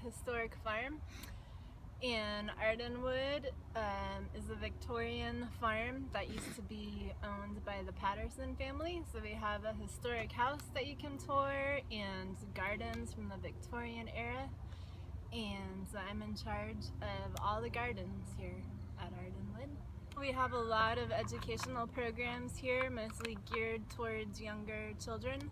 historic farm. And Ardenwood is a Victorian farm that used to be owned by the Patterson family. So we have a historic house that you can tour and gardens from the Victorian era. And so I'm in charge of all the gardens here at Ardenwood. We have a lot of educational programs here, mostly geared towards younger children.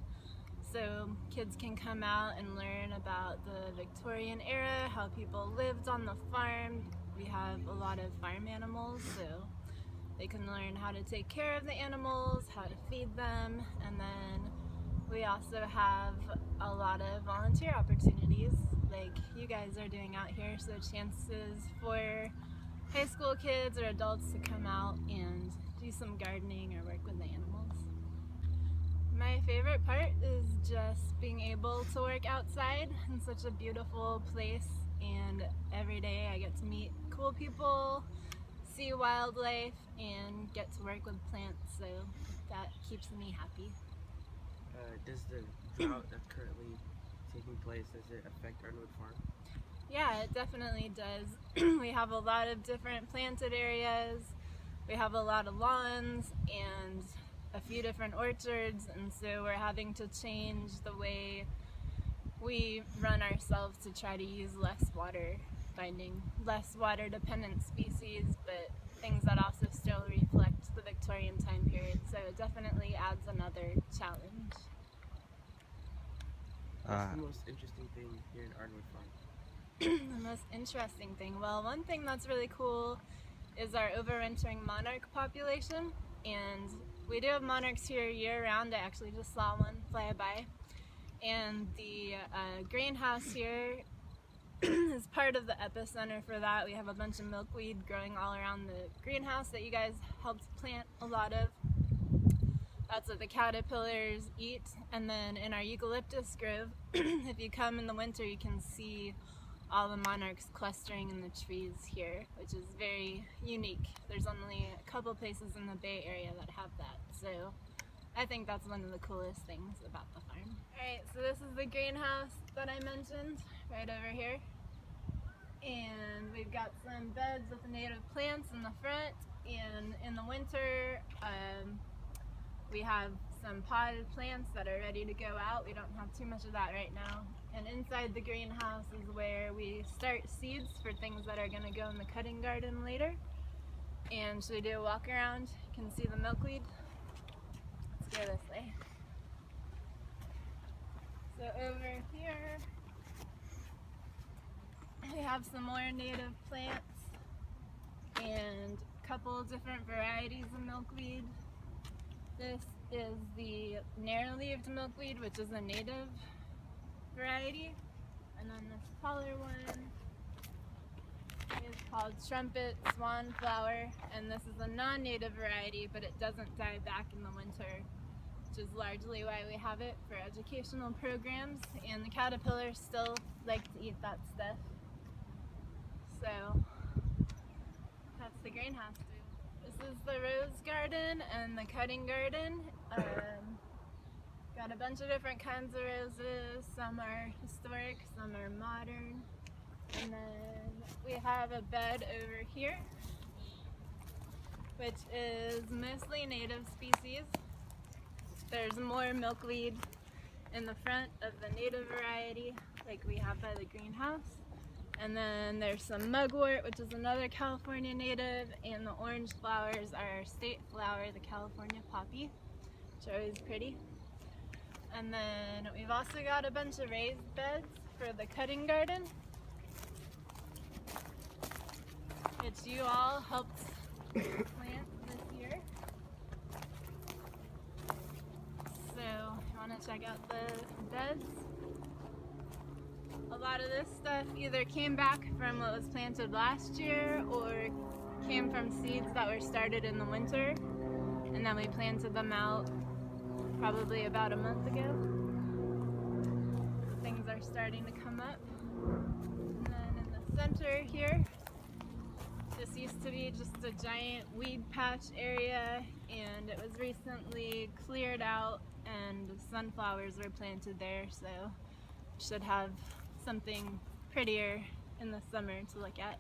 So kids can come out and learn about the Victorian era, how people lived on the farm. We have a lot of farm animals, so they can learn how to take care of the animals, how to feed them, and then we also have a lot of volunteer opportunities like you guys are doing out here, so chances for high school kids or adults to come out and do some gardening or work with the animals. My favorite part is just being able to work outside in such a beautiful place, and every day I get to meet cool people, see wildlife, and get to work with plants, so that keeps me happy. Does the drought that's currently taking place, does it affect Ardenwood Farm? Yeah, it definitely does. We have a lot of different planted areas, we have a lot of lawns, and a few different orchards, and so we're having to change the way we run ourselves to try to use less water, finding less water dependent species, but things that also still reflect the Victorian time period, so it definitely adds another challenge. What's the most interesting thing here in Ardenwood Farm? The most interesting thing, well, one thing that's really cool is our overwintering monarch population, and we do have monarchs here year-round. I actually just saw one fly by. And the greenhouse here is part of the epicenter for that. We have a bunch of milkweed growing all around the greenhouse that you guys helped plant a lot of. That's what the caterpillars eat. And then in our eucalyptus grove, if you come in the winter, you can see all the monarchs clustering in the trees here, which is very unique. There's only a couple places in the Bay Area that have that, so I think that's one of the coolest things about the farm. Alright, so this is the greenhouse that I mentioned, right over here. And we've got some beds with native plants in the front, and in the winter we have some potted plants that are ready to go out. We don't have too much of that right now. And inside the greenhouse is where we start seeds for things that are going to go in the cutting garden later. And should we do a walk around? You can see the milkweed. Let's go this way. So over here we have some more native plants and a couple different varieties of milkweed. This is the narrow-leaved milkweed, which is a native variety, and then this taller one is called trumpet swanflower, and this is a non-native variety, but it doesn't die back in the winter, which is largely why we have it for educational programs, and the caterpillars still like to eat that stuff. So that's the greenhouse. This is the rose garden and the cutting garden. Got a bunch of different kinds of roses. Some are historic, some are modern. And then we have a bed over here, which is mostly native species. There's more milkweed in the front of the native variety, like we have by the greenhouse. And then there's some mugwort, which is another California native, and the orange flowers are our state flower, the California poppy, which are always pretty. And then we've also got a bunch of raised beds for the cutting garden, which you all helped plant this year. So you want to check out the beds? A lot of this stuff either came back from what was planted last year or came from seeds that were started in the winter, and then we planted them out probably about a month ago. Things are starting to come up. And then in the center here, this used to be just a giant weed patch area, and it was recently cleared out and sunflowers were planted there, so should have something prettier in the summer to look at.